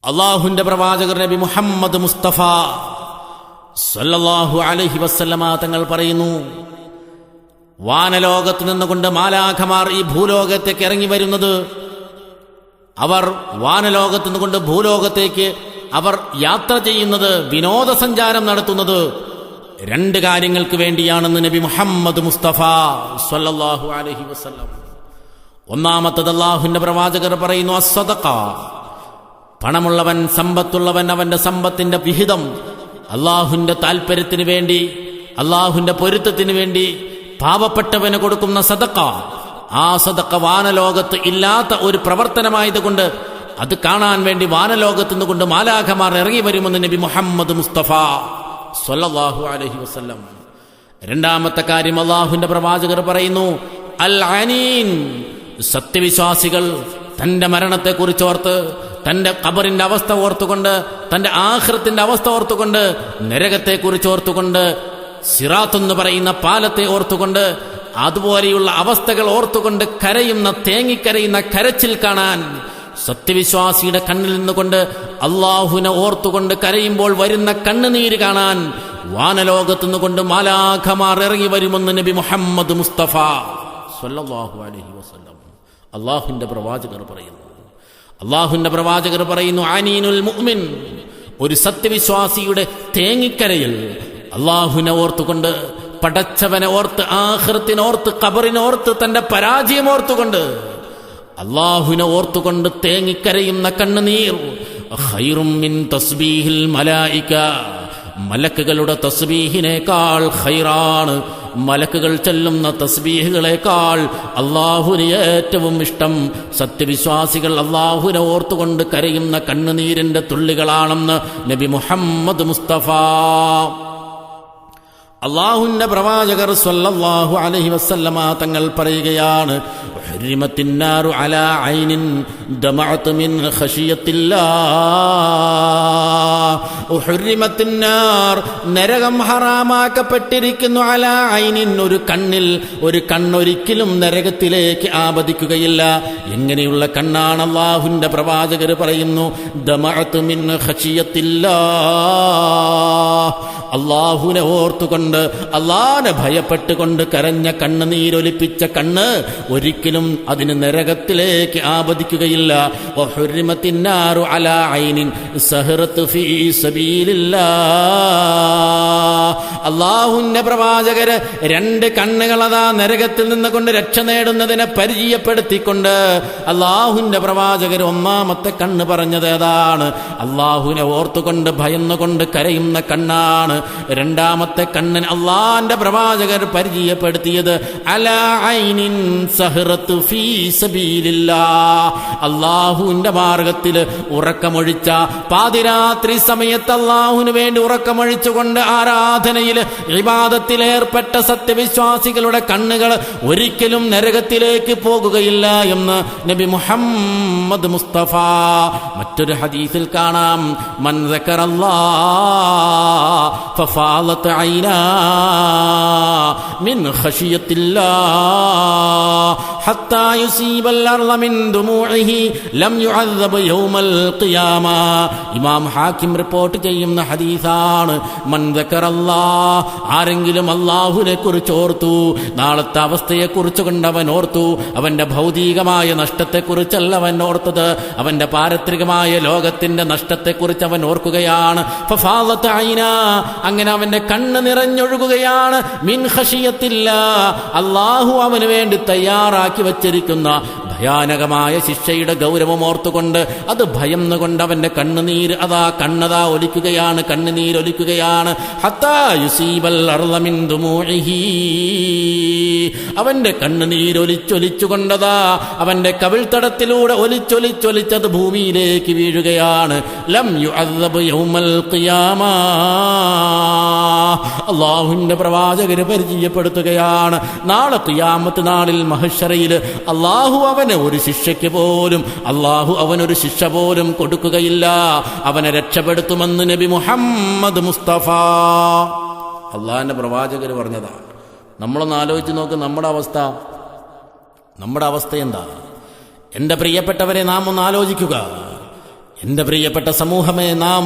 അള്ളാഹുവിന്റെ പ്രവാചകർ നബി മുഹമ്മദ് മുസ്തഫ സല്ലല്ലാഹു അലൈഹി വസല്ലമ തങ്ങൾ പറയുന്നു, വാനലോകത്ത് നിന്നുകൊണ്ട് മാലാഖമാർ ഈ ഭൂലോകത്തേക്ക് ഇറങ്ങി വരുന്നത്, അവർ വാനലോകത്ത് നിന്നുകൊണ്ട് ഭൂലോകത്തേക്ക് അവർ യാത്ര ചെയ്യുന്നത്, വിനോദസഞ്ചാരം നടത്തുന്നത് രണ്ട് കാര്യങ്ങൾക്ക് വേണ്ടിയാണെന്ന് നബി മുഹമ്മദ് മുസ്തഫ സല്ലല്ലാഹു അലൈഹി വസല്ലം. ഒന്നാമത്തത് അള്ളാഹുവിന്റെ പ്രവാചകർ പറയുന്നു, അസ്സദഖ, പണമുള്ളവൻ, സമ്പത്തുള്ളവൻ അവന്റെ സമ്പത്തിന്റെ വിഹിതം അള്ളാഹുവിന്റെ താൽപര്യത്തിന് വേണ്ടി, അള്ളാഹുവിന്റെ പൊരുത്തത്തിന് വേണ്ടി പാവപ്പെട്ടവന് കൊടുക്കുന്ന സദഖ. ആ സദഖ വാനലോകത്ത് ഇല്ലാത്ത ഒരു പ്രവർത്തനമായതുകൊണ്ട് അത് കാണാൻ വേണ്ടി വാനലോകത്ത് നിന്നുകൊണ്ട് മാലാഖമാർ ഇറങ്ങി വരുമെന്ന് നബി മുഹമ്മദ് മുസ്തഫ സ്വല്ലല്ലാഹു അലൈഹി വസല്ലം. രണ്ടാമത്തെ കാര്യം അള്ളാഹുവിന്റെ പ്രവാചകർ പറയുന്നു, അൽ അനീൻ, സത്യവിശ്വാസികൾ തന്റെ മരണത്തെക്കുറിച്ചോർത്ത്, തന്റെ ഖബറിന്റെ അവസ്ഥ ഓർത്തുകൊണ്ട്, തന്റെ ആഖിറത്തിന്റെ അവസ്ഥ ഓർത്തുകൊണ്ട്, നരകത്തെക്കുറിച്ച് ഓർത്തുകൊണ്ട്, സിറാത്ത് എന്ന് പറയുന്ന പാലത്തെ ഓർത്തുകൊണ്ട്, അതുപോലെയുള്ള അവസ്ഥകൾ ഓർത്തുകൊണ്ട് കരയുന്ന, തേങ്ങിക്കരയുന്ന കരച്ചിൽ കാണാൻ, സത്യവിശ്വാസിയുടെ കണ്ണിൽ നിന്നുകൊണ്ട് അള്ളാഹുവിനെ ഓർത്തുകൊണ്ട് കരയുമ്പോൾ വരുന്ന കണ്ണുനീര് കാണാൻ വാനലോകത്തു നിന്നുകൊണ്ട് മാലാഖമാർ ഇറങ്ങി വരുമെന്ന് നബി മുഹമ്മദ് മുസ്തഫ സ്വല്ലല്ലാഹു അലൈഹി വസല്ലം. അള്ളാഹുവിന്റെ പ്രവാചകർ പറയുന്നു, അള്ളാഹുവിന്റെ പ്രവാചകർ പറയുന്നു, അനീനുൽ മുഅ്മിൻ, ഒരു സത്യവിശ്വാസിയുടെ തേങ്ങിക്കരയിൽ അള്ളാഹുവിനെ ഓർത്തുകൊണ്ട്, പടച്ചവനെ ഓർത്ത്, ആഖിറത്തിനോർത്ത്, ഖബറിനോർത്ത്, തന്റെ പരാജയം ഓർത്തുകൊണ്ട്, അള്ളാഹുവിനെ ഓർത്തുകൊണ്ട് തേങ്ങിക്കരയുന്ന കണ്ണുനീർ ഖൈറും മിൻ തസ്ബീഹിൽ മലായിക, മലക്കുകളുടെ തസ്ബീഹിനേക്കാൾ ഖൈറാണ്. മലക്കുകൾ ചൊല്ലുന്ന തസ്ബീഹുകളേക്കാൾ അള്ളാഹുവിന് ഏറ്റവും ഇഷ്ടം സത്യവിശ്വാസികൾ അള്ളാഹുവിനെ ഓർത്തുകൊണ്ട് കരയുന്ന കണ്ണുനീരിന്റെ തുള്ളികളാണെന്ന് നബി മുഹമ്മദ് മുസ്തഫ. അള്ളാഹുവിന്റെ പ്രവാചകർ സ്വല്ലല്ലാഹു അലൈഹി വസല്ലമ തങ്ങൾ പറയുകയാണ്, ഹുരിമത്തിന്നാറു അലാ ഐനിൻ ദമഅത് മിൻ ഖശിയത്തില്ലാഹ്. ഹുരിമത്തിന്നാർ, നരകം ഹറാമാക്കപ്പെട്ടിരിക്കുന്നു, അലാ ഐനിൻ, ഒരു കണ്ണിൽ. ഒരു കണ്ണൊരിക്കലും നരകത്തിലേക്ക് ആപതിക്കുകയില്ല. എങ്ങനെയുള്ള കണ്ണാണ്? അള്ളാഹുവിന്റെ പ്രവാചകർ പറയുന്നു, ദമഅത് മിൻ ഖശിയത്തില്ലാഹ്, അള്ളാഹുവിനെ ഓർത്തുകൊണ്ട്, അള്ളാഹുവിനെ ഭയപ്പെട്ടുകൊണ്ട് കരഞ്ഞ കണ്ണ്, നീരൊലിപ്പിച്ച കണ്ണ് ഒരിക്കലും അതിന് നരകത്തിലേക്ക് ആപതിക്കുകയില്ല. വഹുരിമത്തിന്നാറു അലാ ഐനിൻ സഹറത്ത് ഫീ സബീലില്ലാഹ്. അള്ളാഹുവിന്റെ പ്രവാചകര് രണ്ട് കണ്ണുകളതാ നരകത്തിൽ നിന്നുകൊണ്ട് രക്ഷ നേടുന്നതിനെ പരിചയപ്പെടുത്തിക്കൊണ്ട് അള്ളാഹുവിന്റെ പ്രവാചകർ ഒന്നാമത്തെ കണ്ണ് പറഞ്ഞത് ഏതാണ്? അള്ളാഹുവിനെ ഓർത്തുകൊണ്ട് ഭയന്നുകൊണ്ട് കരയുന്ന കണ്ണാണ്. രണ്ടാമത്തെ കണ്ണൻ അള്ളാന്റെ പ്രവാചകർ പരിചയപ്പെടുത്തിയത് അലാ ഐനിൻ സഹറത്ത് ഫീ സബീലില്ലാഹ്, അള്ളാഹുവിന്റെ മാർഗത്തിൽ ഉറക്കമൊഴിച്ച, പാതിരാത്രി സമയത്ത് അള്ളാഹുവിന് വേണ്ടി ഉറക്കമൊഴിച്ചുകൊണ്ട് ആരാധനയിൽ ഇബാദത്തിലേർപ്പെട്ട സത്യവിശ്വാസികളുടെ കണ്ണുകൾ ഒരിക്കലും നരകത്തിലേക്ക് പോകുകയില്ല എന്ന് നബി മുഹമ്മദ് മുസ്തഫ. മറ്റൊരു ഹദീസിൽ കാണാം, മൻ സക്കറല്ലാഹ് ഫഫാലത് ഐനാ മിൻ ഖശിയത്തില്ലാഹ് ഹത്താ യുസീബൽ അർള മിൻ ദുമൂഇഹി ലം യുഅദ്ദബ് യൗമൽ ഖിയാമ. ഇമാം ഹാക്കിം റിപ്പോർട്ട് ചെയ്യുന്ന ഹദീസാണ്. മൻ സക്കറല്ലാഹ്, ആരെങ്കിലും അല്ലാഹുവിനെ കുറിച്ച് ഓർത്തു, നാളത്തെ അവസ്ഥയെക്കുറിച്ച് കൊണ്ടവൻ ഓർത്തു, അവന്റെ ഭൗതികമായ നഷ്ടത്തെക്കുറിച്ചല്ല അവൻ ഓർത്തത്, അവന്റെ പാരത്രികമായ ലോകത്തിന്റെ നഷ്ടത്തെക്കുറിച്ച് അവൻ ഓർക്കുകയാണ്. ഫഫാലത് ഐനാ, അങ്ങനെ അവന്റെ കണ്ണ് നിറഞ്ഞൊഴുകുകയാണ്. മിൻ ഖശിയത്തില്ലാഹ്, അല്ലാഹു അവന് വേണ്ടി തയ്യാറാക്കി വച്ചിരിക്കുന്ന ഭയാനകമായ ശിക്ഷയുടെ ഗൗരവം ഓർത്തുകൊണ്ട്, അത് ഭയന്നുകൊണ്ട് അവന്റെ കണ്ണുനീര് അതാ കണ്ണതാ ഒലിക്കുകയാണ്, കണ്ണുനീരൊലിക്കുകയാണ്. ഹത്താ യുസീബൽ അർള മിൻ ദുമൂഇഹി, അവന്റെ കണ്ണുനീരൊലിച്ചൊലിച്ചുകൊണ്ടതാ അവന്റെ കവിൾത്തടത്തിലൂടെ ഒലിച്ചൊലിച്ചൊലിച്ചത് ഭൂമിയിലേക്ക് വീഴുകയാണ്. ലം യുഅദ്ദബ് യൗമൽ ഖിയാമ, അള്ളാഹുവിന്റെ പ്രവാചകര് പരിചയപ്പെടുത്തുകയാണ്, നാളെ ഖിയാമത്ത് നാളിൽ മഹ്ശറയിൽ അള്ളാഹു അവന് ഒരു ശിക്ഷയ്ക്ക് പോലും, അള്ളാഹു അവനൊരു ശിക്ഷ പോലും കൊടുക്കുകയില്ല, അവനെ രക്ഷപ്പെടുത്തുമെന്ന് നബി മുഹമ്മദ് മുസ്തഫ. അള്ളാഹിന്റെ പ്രവാചകര് പറഞ്ഞതാണ്. നമ്മളൊന്ന് ആലോചിച്ച് നോക്ക്, നമ്മുടെ അവസ്ഥ എന്താ? എന്റെ പ്രിയപ്പെട്ടവരെ, നാം ഒന്ന് ആലോചിക്കുക. എന്റെ പ്രിയപ്പെട്ട സമൂഹമേ, നാം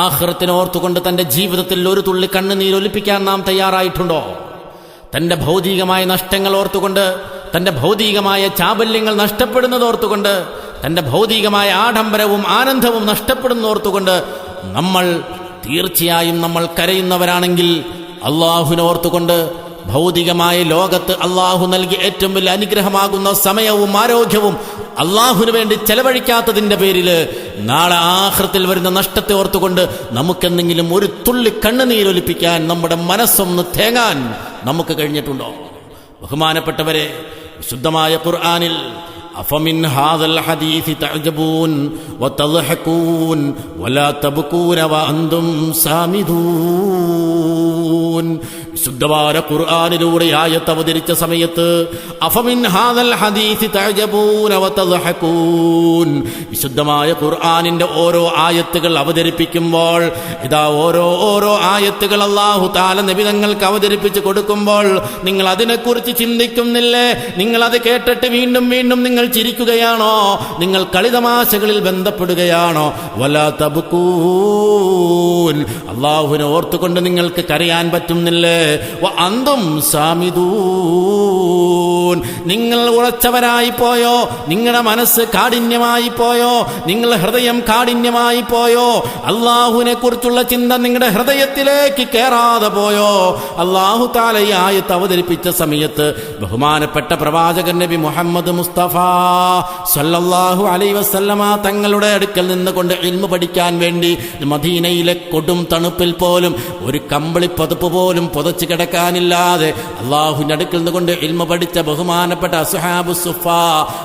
ആഖിറത്തിനെ ഓർത്തുകൊണ്ട് തന്റെ ജീവിതത്തിൽ ഒരു തുള്ളി കണ്ണുനീരൊലിപ്പിക്കാൻ നാം തയ്യാറായിട്ടുണ്ടോ? തന്റെ ഭൗതികമായ നഷ്ടങ്ങൾ ഓർത്തുകൊണ്ട്, തന്റെ ഭൗതികമായ ചാബല്യങ്ങൾ നഷ്ടപ്പെടുന്നതോർത്തുകൊണ്ട്, തന്റെ ഭൗതികമായ ആഡംബരവും ആനന്ദവും നഷ്ടപ്പെടുന്നതോർത്തുകൊണ്ട് തീർച്ചയായും നമ്മൾ കരയുന്നവരാണെങ്കിൽ, അള്ളാഹുവിനെ ഓർത്തുകൊണ്ട് ഭൗതികമായ ലോകത്ത് അള്ളാഹു നൽകിയ ഏറ്റവും വലിയ അനുഗ്രഹമാകുന്ന സമയവും ആരോഗ്യവും അള്ളാഹുവിന് വേണ്ടി ചെലവഴിക്കാത്തതിന്റെ പേരില് നാളെ ആഖിറത്തിൽ വരുന്ന നഷ്ടത്തെ ഓർത്തുകൊണ്ട് നമുക്കെന്തെങ്കിലും ഒരു തുള്ളി കണ്ണുനീരൊലിപ്പിക്കാൻ, നമ്മുടെ മനസ്സൊന്ന് തേങ്ങാൻ നമുക്ക് കഴിഞ്ഞിട്ടുണ്ടോ? ബഹുമാനപ്പെട്ടവരെ, വിശുദ്ധമായ ഖുർആനിൽ അഫമിൻ ഹാദൽ ഹദീസി തഅജബൂൻ വതദ്ഹഖൂൻ വലാ തബ്കൂന വഅൻതും സാമിദൂൻ. വിശുദ്ധമായ ഖുർആനിലൂടെ ആയത്ത് അവതരിച്ച സമയത്ത് അഫമിൻ ഹാദൽ ഹദീസി തഅജബൂന വതദ്ഹഖൂൻ, വിശുദ്ധമായ ഖുർആനിന്റെ ഓരോ ആയത്തുകൾ അവതരിപ്പിക്കുമ്പോൾ ഇതാ ഓരോ ആയത്തുകൾ അല്ലാഹു തആല നബി തങ്ങൾക്ക് അവതരിപ്പിച്ച് കൊടുക്കുമ്പോൾ നിങ്ങൾ അതിനെക്കുറിച്ച് ചിന്തിക്കുന്നില്ലേ? നിങ്ങൾ അത് കേട്ടിട്ട് വീണ്ടും വീണ്ടും നിങ്ങൾ ചിരിക്കുകയാണോ? നിങ്ങൾ കളിതമാശകളിൽ ബന്ധപ്പെടുകയാണോ? വലാ തബ്കൂൻ, അല്ലാഹുവിനെ ഓർത്തുകൊണ്ട് നിങ്ങൾക്ക് കരയാൻ പറ്റുന്നില്ലേ? വഅൻതും സാമിദൂൻ, നിങ്ങൾ ഉറച്ചവരായി പോയോ? നിങ്ങളുടെ മനസ്സ് കാഠിന്യമായി പോയോ? നിങ്ങളുടെ ഹൃദയം കാഠിന്യമായി പോയോ? അല്ലാഹുവിനെ കുറിച്ചുള്ള ചിന്ത നിങ്ങളുടെ ഹൃദയത്തിലേക്ക് കേറാതെ പോയോ? അല്ലാഹു തആല ഈ ആയത്ത് അവതരിപ്പിച്ച സമയത്ത് ബഹുമാനപ്പെട്ട പ്രവാചകൻ നബി മുഹമ്മദ് മുസ്തഫ സല്ലല്ലാഹു അലൈഹി വസല്ലമ തങ്ങളുടെ അടുക്കൽ നിന്നുകൊണ്ട് ഇൽമു പഠിക്കാൻ വേണ്ടി മദീനയിലെ കൊടും തണുപ്പിൽ പോലും ഒരു കമ്പിളി പതുപ്പ് പോലും പുതച്ചു കിടക്കാനില്ലാതെ അള്ളാഹുവിന്റെ അടുക്കൽ നിന്നുകൊണ്ട് ഇൽമു പഠിച്ച ബഹുമാനപ്പെട്ട അസ്ഹാബു സുഫ,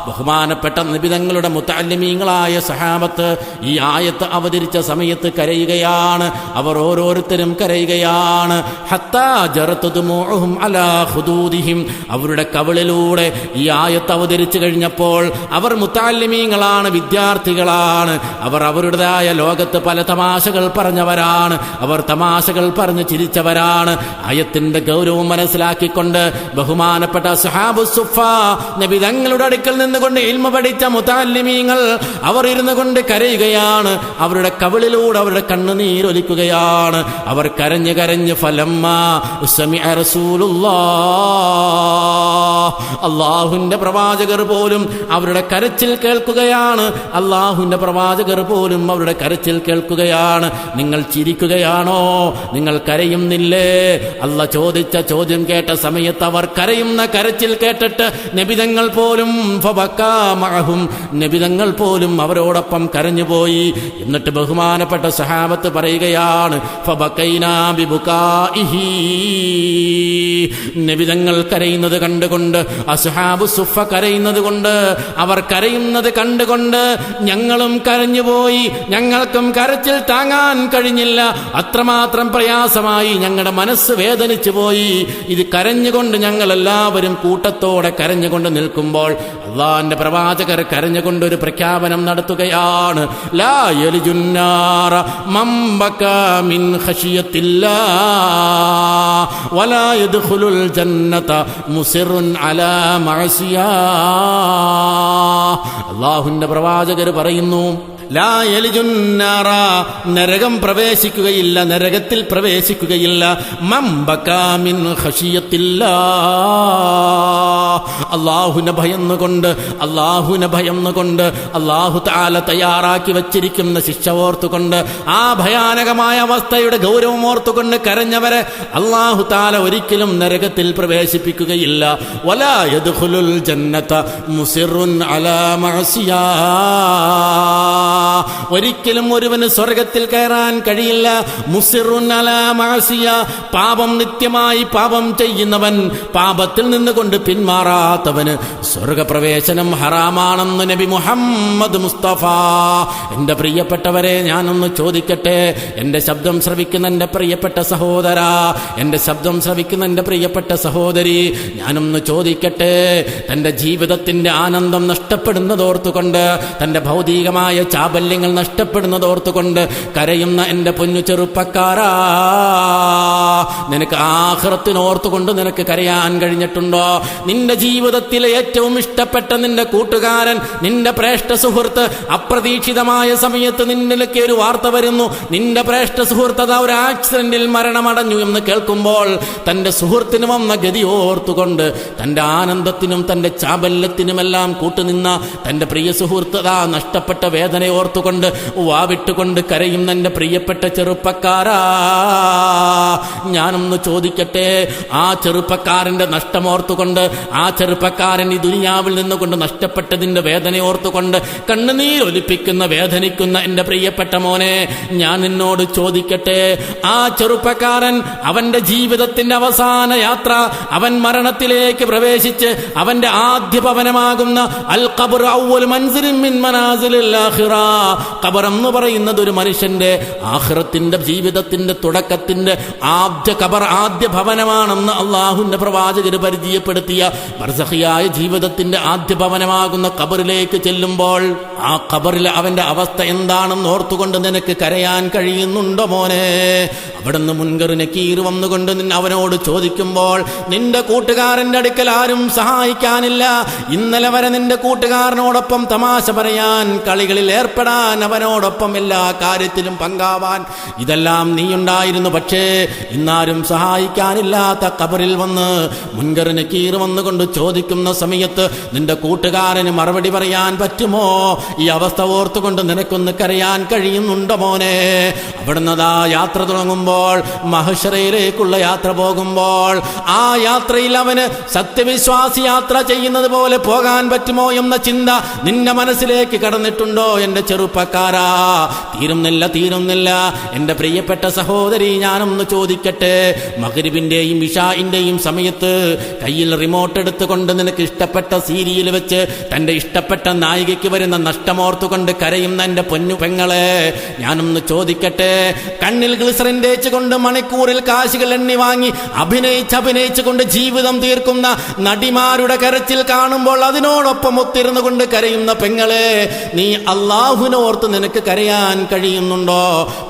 ബഹുമാനപ്പെട്ട നബി തങ്ങളുടെ മുതഅല്ലിമീങ്ങളായ സഹാബത്ത് ഈ ആയത്ത് അവതരിച്ച സമയത്ത് കരയുകയാണ്. അവർ ഓരോരുത്തരും കരയുകയാണ്. ഹത്താ ജറത് ദുമൂഉഹും അലാ ഖുദൂദിഹിം, അവരുടെ കവിളിലൂടെ ഈ ആയത്ത് അവതരിച്ചു കഴിഞ്ഞപ്പോൾ അവർ മുതഅല്ലിമീങ്ങളാണ്, വിദ്യാർത്ഥികളാണ്. അവർ അവരുടേതായ ലോകത്ത് പല തമാശകൾ പറഞ്ഞവരാണ്. അവർ തമാശകൾ പറഞ്ഞ് ചിരിച്ചവരാണ്. ആയത്തിന്റെ ഗൗരവം മനസ്സിലാക്കിക്കൊണ്ട് ബഹുമാനപ്പെട്ട അസ്ഹാബു സുഫ നബി തങ്ങളുടെ അടുക്കൽ നിന്നുകൊണ്ട് ഇൽമു പഠിച്ച മുതഅല്ലിമീങ്ങൾ അവർ ഇരുന്നു കൊണ്ട് കരയുകയാണ്. അവരുടെ കവിളിലൂടെ അവരുടെ കണ്ണുനീരൊലിക്കുകയാണ്. അവർ കരഞ്ഞ് കരഞ്ഞ് ഫലമ്മാ സമിഅ റസൂലുള്ളാഹ്, അല്ലാഹുവിന്റെ പ്രവാചകർ പോലും അവരുടെ കരച്ചിൽ കേൾക്കുകയാണ്. അല്ലാഹുവിന്റെ പ്രവാചകർ പോലും അവരുടെ കരച്ചിൽ കേൾക്കുകയാണ്. നിങ്ങൾ ചിരിക്കുകയാണോ? നിങ്ങൾ കരയുന്നില്ലേ? അല്ലാഹ് ചോദിച്ച ചോദ്യം കേട്ട സമയത്ത് അവർ കരയുന്ന കരച്ചിൽ കേട്ടിട്ട് നബിതങ്ങൾ പോലും ഫബക്കാ മഅഹും, നബിതങ്ങൾ പോലും അവരോടൊപ്പം കരഞ്ഞുപോയി. എന്നിട്ട് ബഹുമാനപ്പെട്ട സഹാബത്ത് പറയുകയാണ് ഫബക്കൈനാ ബിബുകാഇഹി, നബിതങ്ങൾ കരയുന്നത് കണ്ടുകൊണ്ട്, അസ്ഹാബു സുഫ കരയുന്നത് കൊണ്ട്, അവർ കരയുന്നത് കണ്ടുകൊണ്ട് ഞങ്ങളും കരഞ്ഞുപോയി. ഞങ്ങൾക്കും കരച്ചിൽ താങ്ങാൻ കഴിഞ്ഞില്ല. അത്രമാത്രം പ്രയാസമായി, ഞങ്ങളുടെ മനസ്സ് വേദനിച്ചു പോയി. ഇത് കരഞ്ഞുകൊണ്ട് ഞങ്ങൾ എല്ലാവരും കൂട്ടത്തോടെ കരഞ്ഞുകൊണ്ട് നിൽക്കുമ്പോൾ അല്ലാഹുവിന്റെ പ്രവാചകർ കരഞ്ഞുകൊണ്ടൊരു പ്രഖ്യാപനം നടത്തുകയാണ്. ലാ യലിജുന്നാറ മൻ ബകാ മിൻ ഖശിയത്തില്ലാഹ് വലാ യദ്ഖുലുൽ ജന്നത മുസിറുൻ അലാ മഅസിയാ. അല്ലാഹുവിന്റെ പ്രവാചകർ പറയുന്നു, ലാ യലിജുന്നാറ, നരകം പ്രവേശിക്കുകയില്ല, നരകത്തിൽ പ്രവേശിക്കുകയില്ല. മൻ ബകാ മിൻ ഖശിയത്തില്ലാഹ്, അല്ലാഹുവിനെ ഭയന്നുകൊണ്ട്, അല്ലാഹുവിനെ ഭയന്നുകൊണ്ട്, അല്ലാഹു തആല തയ്യാറാക്കി വച്ചിരിക്കുന്ന ശിക്ഷ ഓർത്തുകൊണ്ട്, ആ ഭയാനകമായ അവസ്ഥയുടെ ഗൗരവം ഓർത്തുകൊണ്ട് കരഞ്ഞവരെ അല്ലാഹു തആല ഒരിക്കലും നരകത്തിൽ പ്രവേശിപ്പിക്കുകയില്ല. വലാ യദ്ഖുലുൽ ജന്നത മുസിറുൻ അലാ മഅസിയാ, ഒരിക്കലും ഒരുവന് സ്വർഗത്തിൽ കയറാൻ കഴിയില്ല. മുസിറുൻ അലാ മഅസിയ, പാപം നിത്യമായി പാപം ചെയ്യുന്നവൻ, പാപത്തിൽ നിന്നുകൊണ്ട് പിന്മാറാത്തവന് സ്വർഗപ്രവേശനം ഹറാമാണെന്ന് നബി മുഹമ്മദ് മുസ്തഫ. എന്റെ പ്രിയപ്പെട്ടവരെ, ഞാനൊന്ന് ചോദിക്കട്ടെ, എന്റെ ശബ്ദം ശ്രവിക്കുന്ന എന്റെ പ്രിയപ്പെട്ട സഹോദര, എന്റെ ശബ്ദം ശ്രവിക്കുന്ന എന്റെ പ്രിയപ്പെട്ട സഹോദരി, ഞാനൊന്ന് ചോദിക്കട്ടെ, തന്റെ ജീവിതത്തിന്റെ ആനന്ദം നഷ്ടപ്പെടുന്നതോർത്തുകൊണ്ട്, തന്റെ ഭൗതികമായ ചാബല്യങ്ങൾ നഷ്ടപ്പെടുന്നത് ഓർത്തുകൊണ്ട് കരയുന്ന എന്റെ പൊന്നു ചെറുപ്പക്കാരാ, നിനക്ക് ആഖിറത്തിനോർത്തുകൊണ്ട് നിനക്ക് കരയാൻ കഴിഞ്ഞിട്ടുണ്ടോ? നിന്റെ ജീവിതത്തിലെ ഏറ്റവും ഇഷ്ടപ്പെട്ട നിന്റെ കൂട്ടുകാരൻ, നിന്റെ ശ്രേഷ്ഠ സുഹൃത്ത് അപ്രതീക്ഷിതമായ സമയത്ത് നിന്നിലേക്ക് ഒരു വാർത്ത വരുന്നു, നിന്റെ ശ്രേഷ്ഠ സുഹൃത്ത് അതാ ഒരു ആക്സിഡന്റിൽ മരണമടഞ്ഞു എന്ന് കേൾക്കുമ്പോൾ തന്റെ സുഹൃത്തിന് വന്ന ഗതി ഓർത്തുകൊണ്ട് തന്റെ ആനന്ദത്തിനും തന്റെ ചാബല്യത്തിനുമെല്ലാം കൂട്ടുനിന്ന തന്റെ പ്രിയ സുഹൃത്ത് അതാ നഷ്ടപ്പെട്ട വേദന ഓർത്തുകൊണ്ട് വാവിട്ടുകൊണ്ട് കരയുന്ന എന്റെ പ്രിയപ്പെട്ട ചെറുപ്പക്കാരാ, ഞാനൊന്ന് ചോദിക്കട്ടെ, ആ ചെറുപ്പക്കാരന്റെ നഷ്ടമോർത്തുകൊണ്ട്, ആ ചെറുപ്പക്കാരൻ ഈ ദുനിയാവിൽ നിന്നുകൊണ്ട് നഷ്ടപ്പെട്ടതിന്റെ വേദന ഓർത്തുകൊണ്ട് കണ്ണുനീരൊലിപ്പിക്കുന്ന വേദനിക്കുന്ന എന്റെ പ്രിയപ്പെട്ട മോനെ, ഞാൻ നിന്നോട് ചോദിക്കട്ടെ, ആ ചെറുപ്പക്കാരൻ അവന്റെ ജീവിതത്തിന്റെ അവസാന യാത്ര, അവൻ മരണത്തിലേക്ക് പ്രവേശിച്ച് അവന്റെ ആദ്യ ഭവനമാകുന്ന അൽ ഖബർ അവ്വൽ മൻസിലിൻ മിൻ മനാസിലിൽ ആഖിറ, ഖബർ എന്ന് പറയുന്നത് ഒരു മനുഷ്യന്റെ ആഖിറത്തിന്റെ ജീവിതത്തിന്റെ തുടക്കത്തിന്റെ ആദ്യ ഖബർ, ആദ്യ ഭവനമാണെന്ന് അള്ളാഹുവിന്റെ പ്രവാചകർ പരിചയപ്പെടുത്തിയ ബർസഖിയായ ജീവിതത്തിന്റെ ആദ്യ ഭവനമാകുന്ന ഖബറിലേക്ക് ചെല്ലുമ്പോൾ ആ ഖബറിൽ അവന്റെ അവസ്ഥ എന്താണെന്ന് ഓർത്തുകൊണ്ട് നിനക്ക് കരയാൻ കഴിയുന്നുണ്ടോ മോനെ? അവിടുന്ന് മുൻകർ നക്കീർ വന്നുകൊണ്ട് അവനോട് ചോദിക്കുമ്പോൾ, നിന്റെ കൂട്ടുകാരന്റെ അടുക്കൽ ആരും സഹായിക്കാനില്ല, ഇന്നലെ വരെ നിന്റെ കൂട്ടുകാരനോടൊപ്പം തമാശ പറയാൻ, കളികളിൽ ഏർപ്പെടാൻ, അവനോടൊപ്പം എല്ലാ കാര്യത്തിലും പങ്കാവാൻ ഇതെല്ലാം നീയുണ്ടായിരുന്നു, പക്ഷേ ഇന്നാരും സഹായിക്കാനില്ലാത്ത ഖബറിൽ വന്ന് മുൻകർ നക്കീർ വന്നുകൊണ്ട് ചോദിക്കുന്ന സമയത്ത് നിന്റെ കൂട്ടുകാരന് മറുപടി പറയാൻ പറ്റുമോ? ഈ അവസ്ഥ ഓർത്തുകൊണ്ട് നിനക്കൊന്ന് കരയാൻ കഴിയുന്നുണ്ടോ മോനെ? അവിടുന്ന് യാത്ര തുടങ്ങുമ്പോൾ, മഹ്ശറയിലേക്കുള്ള യാത്ര പോകുമ്പോൾ, ആ യാത്രയിൽ അവന് സത്യവിശ്വാസി യാത്ര ചെയ്യുന്നത് പോലെ പോകാൻ പറ്റുമോ എന്ന ചിന്ത നിന്റെ മനസ്സിലേക്ക് കടന്നിട്ടുണ്ടോ എന്റെ ചെറുപ്പക്കാരാ? തീരുന്നില്ല എന്റെ പ്രിയപ്പെട്ട സഹോദരി, ഞാനൊന്ന് ചോദിക്കട്ടെ, മഗ്രിബിന്റെയും ഇശാഇന്റെയും സമയത്ത് കയ്യിൽ റിമോട്ട് എടുത്തുകൊണ്ട് നിനക്ക് ഇഷ്ടപ്പെട്ട സീരിയൽ വെച്ച് തന്റെ ഇഷ്ടപ്പെട്ട നായികയ്ക്ക് വരുന്ന നഷ്ടമോർത്തുകൊണ്ട് കരയുന്ന എന്റെ പൊന്നു പെങ്ങളെ, ഞാനൊന്ന് ചോദിക്കട്ടെ, കണ്ണിൽ ഗ്ലിസറിൻ തേച്ചുകൊണ്ട് മണിക്കൂറിൽ കാശുകൾ എണ്ണി വാങ്ങി അഭിനയിച്ചുകൊണ്ട് ജീവിതം തീർക്കുന്ന നടിമാരുടെ കരച്ചിൽ കാണുമ്പോൾ അതിനോടൊപ്പം ഒത്തിരുന്നു കൊണ്ട് കരയുന്ന പെങ്ങളെ, നീ അള്ളാഹുവിനെ ഓർത്ത് നിനക്ക് കരയാൻ കഴിയുന്നുണ്ടോ?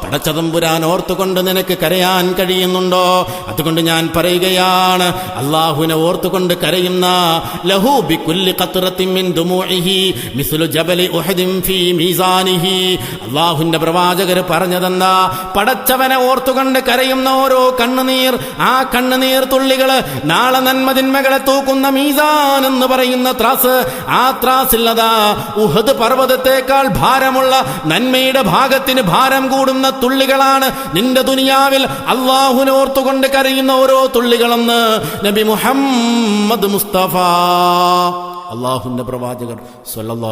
പടച്ചതമ്പുരാൻ ഓർത്തുകൊണ്ട് നിനക്ക് കരയാൻ കഴിയുന്നുണ്ടോ? അതുകൊണ്ട് ഞാൻ പറയുകയാണ്, അള്ളാഹുവിനെ ഓർത്തുകൊണ്ട് കരയുന്ന ലഹു ബികുല്ലി ഖത്റത്തിൻ മിൻ ദുമൂഇഹി മിസ്ലു ജബലി ഉഹദിൻ ഫീ മീസാനിഹി. അള്ളാഹുവിന്റെ പ്രവാചകർ പറഞ്ഞതെന്താ? പടച്ചവനെ ഓർത്തുകൊണ്ട് കരയുന്ന ഓരോ കണ്ണുനീർ, ആ കണ്ണുനീർ തുള്ളികള് നാളെ നന്മതിന്മകളെ തൂക്കുന്ന മീസാൻ എന്ന് പറയുന്ന ത്രാസ്, ആ ത്രാസില്ലതാ ഉഹദ് പർവ്വതത്തെക്കാൾ ഭാരമുള്ള നന്മയുടെ ഭാഗത്തിന് ഭാരം കൂടുന്ന തുള്ളികളാണ് നിന്റെ ദുനിയാവിൽ അള്ളാഹുവിനെ ഓർത്തുകൊണ്ട് കരയുന്ന ഓരോ തുള്ളികളെന്ന് നബി മുഹമ്മദ് മുസ്തഫ അള്ളാഹുവിന്റെ പ്രവാചകർ സ്വല്ലല്ലാഹു